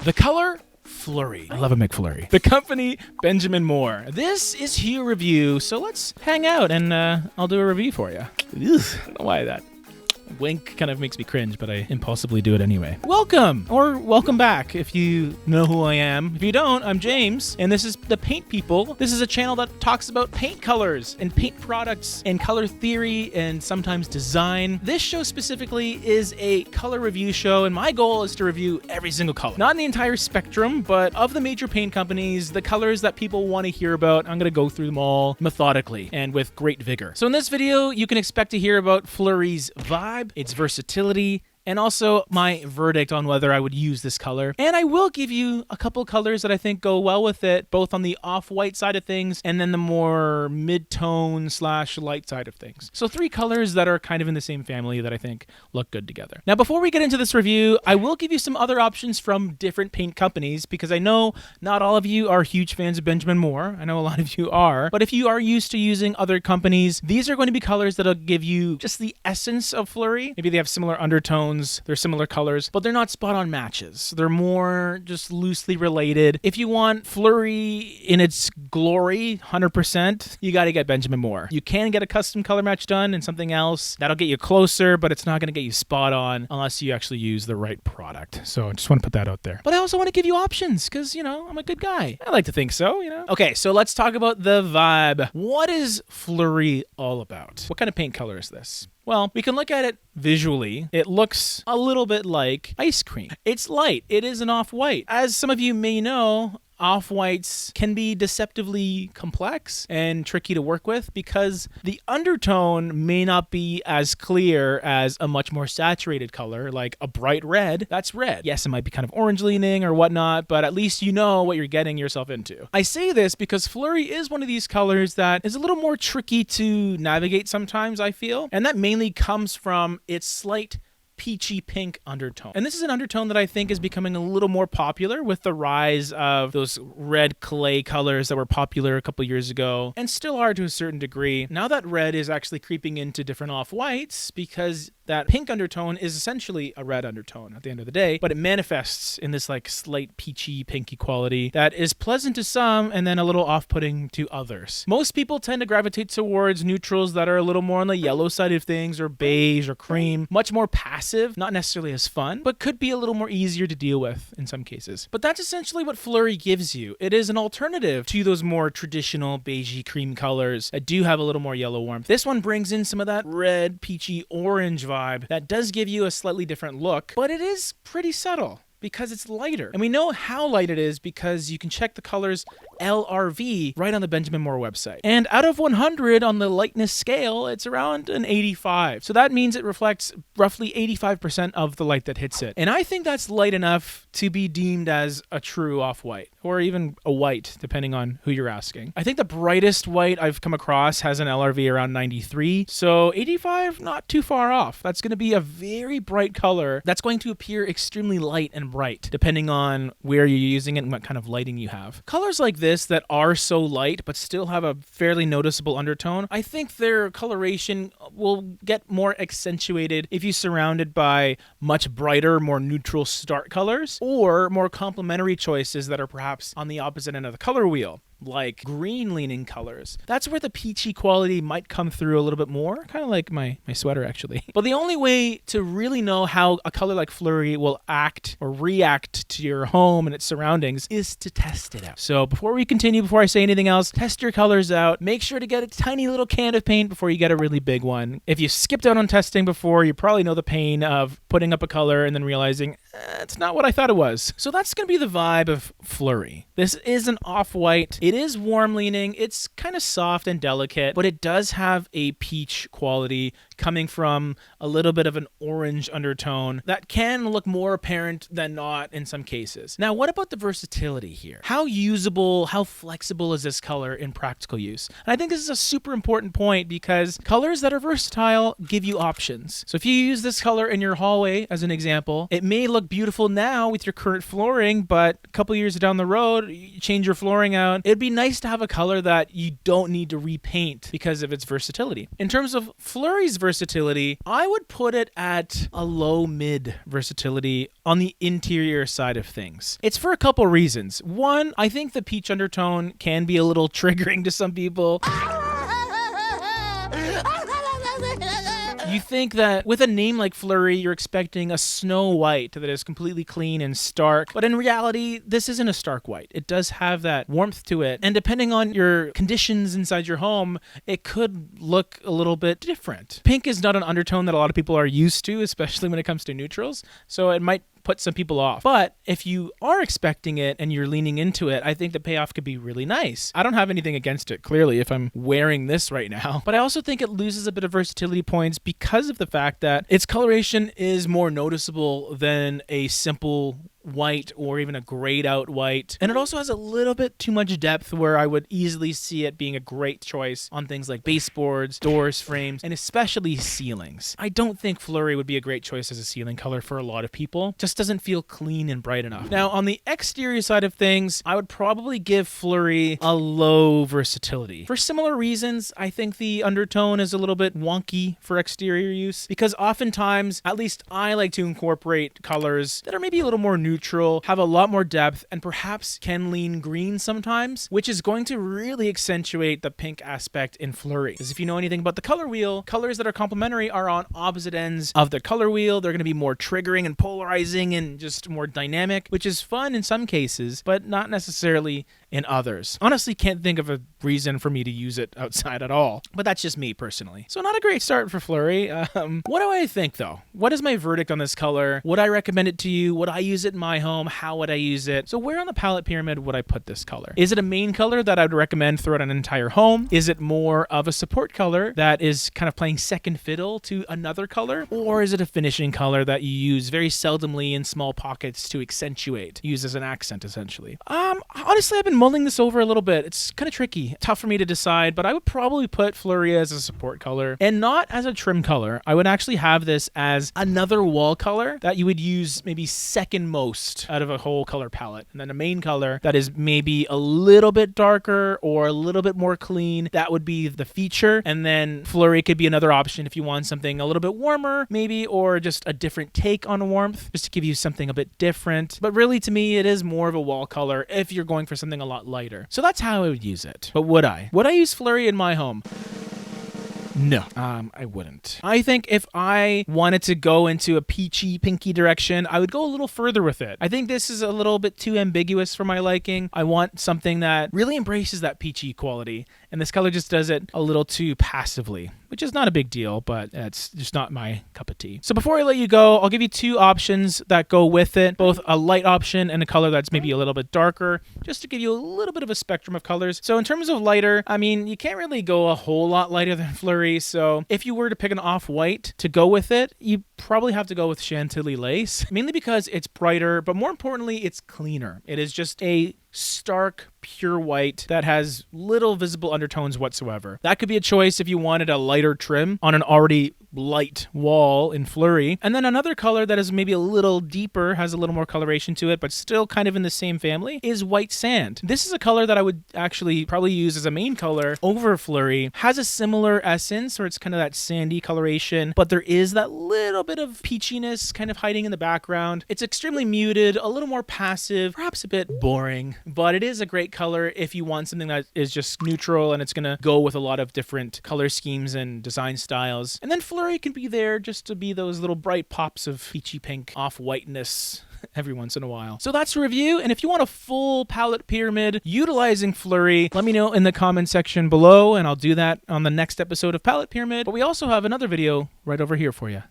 The color Flurry. I love a McFlurry. The company Benjamin Moore. This is Hue Review, so let's hang out and I'll do a review for you. I don't know why that wink kind of makes me cringe, but I impulsively do it anyway. Welcome, or welcome back if you know who I am. If you don't, I'm James, and this is The Paint People. This is a channel that talks about paint colors and paint products and color theory and sometimes design. This show specifically is a color review show, and my goal is to review every single color. Not in the entire spectrum, but of the major paint companies, the colors that people want to hear about, I'm going to go through them all methodically and with great vigor. So in this video, you can expect to hear about Flurry's vibe, its versatility, and also my verdict on whether I would use this color. And I will give you a couple colors that I think go well with it, both on the off-white side of things and then the more mid-tone / light side of things. So 3 colors that are kind of in the same family that I think look good together. Now, before we get into this review, I will give you some other options from different paint companies because I know not all of you are huge fans of Benjamin Moore. I know a lot of you are, but if you are used to using other companies, these are going to be colors that'll give you just the essence of Flurry. Maybe they have similar undertones, they're similar colors, but they're not spot-on matches. They're more just loosely related. If you want Flurry in its glory, 100%, you got to get Benjamin Moore. You can get a custom color match done and something else. That'll get you closer, but it's not going to get you spot-on unless you actually use the right product. So I just want to put that out there. But I also want to give you options because, you know, I'm a good guy. I like to think so, you know. Okay, so let's talk about the vibe. What is Flurry all about? What kind of paint color is this? Well, we can look at it visually. It looks a little bit like ice cream. It's light. It is an off-white. As some of you may know, off-whites can be deceptively complex and tricky to work with because the undertone may not be as clear as a much more saturated color, like a bright red. That's red. Yes, it might be kind of orange leaning or whatnot, but at least you know what you're getting yourself into. I say this because Flurry is one of these colors that is a little more tricky to navigate sometimes, I feel, and that mainly comes from its slight peachy pink undertone. And this is an undertone that I think is becoming a little more popular with the rise of those red clay colors that were popular a couple years ago and still are to a certain degree. Now that red is actually creeping into different off-whites because that pink undertone is essentially a red undertone at the end of the day, but it manifests in this like slight peachy pinky quality that is pleasant to some and then a little off-putting to others. Most people tend to gravitate towards neutrals that are a little more on the yellow side of things or beige or cream, much more passive, not necessarily as fun, but could be a little more easier to deal with in some cases. But that's essentially what Flurry gives you. It is an alternative to those more traditional beigey cream colors that do have a little more yellow warmth. This one brings in some of that red, peachy, orange vibe that does give you a slightly different look, but it is pretty subtle because it's lighter. And we know how light it is because you can check the colors LRV right on the Benjamin Moore website. And out of 100 on the lightness scale, it's around an 85. So that means it reflects roughly 85% of the light that hits it. And I think that's light enough to be deemed as a true off-white or even a white, depending on who you're asking. I think the brightest white I've come across has an LRV around 93. So 85, not too far off. That's going to be a very bright color that's going to appear extremely light and bright, depending on where you're using it and what kind of lighting you have. Colors like this that are so light but still have a fairly noticeable undertone, I think their coloration will get more accentuated if you surround it by much brighter, more neutral start colors or more complementary choices that are perhaps on the opposite end of the color wheel, like green leaning colors. That's where the peachy quality might come through a little bit more, kind of like my sweater actually. But the only way to really know how a color like Flurry will act or react to your home and its surroundings is to test it out. So before we continue, before I say anything else, test your colors out. Make sure to get a tiny little can of paint before you get a really big one. If you skipped out on testing before, you probably know the pain of putting up a color and then realizing it's not what I thought it was. So that's going to be the vibe of Flurry. This is an off-white. It is warm leaning. It's kind of soft and delicate, but it does have a peach quality coming from a little bit of an orange undertone that can look more apparent than not in some cases. Now, what about the versatility here? How usable, how flexible is this color in practical use? And I think this is a super important point because colors that are versatile give you options. So if you use this color in your hallway as an example, it may look beautiful now with your current flooring, but a couple years down the road, you change your flooring out. It'd be nice to have a color that you don't need to repaint because of its versatility. In terms of Flurry's versatility, versatility, I would put it at a low-mid versatility on the interior side of things. It's for a couple reasons. One, I think the peach undertone can be a little triggering to some people. You think that with a name like Flurry, you're expecting a Snow White that is completely clean and stark. But in reality, this isn't a stark white. It does have that warmth to it. And depending on your conditions inside your home, it could look a little bit different. Pink is not an undertone that a lot of people are used to, especially when it comes to neutrals. So it might put some people off. But if you are expecting it and you're leaning into it, I think the payoff could be really nice. I don't have anything against it, clearly, if I'm wearing this right now. But I also think it loses a bit of versatility points because of the fact that its coloration is more noticeable than a simple white or even a grayed out white. And it also has a little bit too much depth where I would easily see it being a great choice on things like baseboards, doors, frames, and especially ceilings. I don't think Flurry would be a great choice as a ceiling color for a lot of people. Just doesn't feel clean and bright enough. Now, on the exterior side of things, I would probably give Flurry a low versatility. For similar reasons, I think the undertone is a little bit wonky for exterior use because oftentimes, at least I like to incorporate colors that are maybe a little more neutral, have a lot more depth, and perhaps can lean green sometimes, which is going to really accentuate the pink aspect in Flurry. Because if you know anything about the color wheel, colors that are complementary are on opposite ends of the color wheel. They're going to be more triggering and polarizing and just more dynamic, which is fun in some cases, but not necessarily in others. Honestly, can't think of a reason for me to use it outside at all, but that's just me personally. So not a great start for Flurry. What do I think though? What is my verdict on this color? Would I recommend it to you? Would I use it in my home? How would I use it? So where on the palette pyramid would I put this color? Is it a main color that I would recommend throughout an entire home? Is it more of a support color that is kind of playing second fiddle to another color? Or is it a finishing color that you use very seldomly in small pockets to accentuate, use as an accent essentially? Honestly, I've been mulling this over a little bit. It's kind of tricky, tough for me to decide, but I would probably put Flurry as a support color and not as a trim color. I would actually have this as another wall color that you would use maybe second most out of a whole color palette. And then a main color that is maybe a little bit darker or a little bit more clean. That would be the feature. And then Flurry could be another option if you want something a little bit warmer maybe, or just a different take on warmth, just to give you something a bit different. But really to me, it is more of a wall color if you're going for something a lot lighter. So that's how I would use it. But would I? Would I use Flurry in my home? No, I wouldn't. I think if I wanted to go into a peachy, pinky direction, I would go a little further with it. I think this is a little bit too ambiguous for my liking. I want something that really embraces that peachy quality, and this color just does it a little too passively, which is not a big deal, but it's just not my cup of tea. So before I let you go, I'll give you two options that go with it, both a light option and a color that's maybe a little bit darker, just to give you a little bit of a spectrum of colors. So in terms of lighter, I mean, you can't really go a whole lot lighter than Flurry. So if you were to pick an off-white to go with it, you probably have to go with Chantilly Lace, mainly because it's brighter, but more importantly, it's cleaner. It is just a stark, pure white that has little visible undertones whatsoever. That could be a choice if you wanted a lighter trim on an already light wall in Flurry. And then another color that is maybe a little deeper, has a little more coloration to it, but still kind of in the same family, is White Sand. This is a color that I would actually probably use as a main color over Flurry. Has a similar essence, or it's kind of that sandy coloration, but there is that little bit of peachiness kind of hiding in the background. It's extremely muted, a little more passive, perhaps a bit boring, but it is a great color if you want something that is just neutral and it's going to go with a lot of different color schemes and design styles. And then Flurry can be there just to be those little bright pops of peachy pink off-whiteness every once in a while. So that's the review, and if you want a full palette pyramid utilizing Flurry, let me know in the comment section below, and I'll do that on the next episode of Palette Pyramid. But we also have another video right over here for you.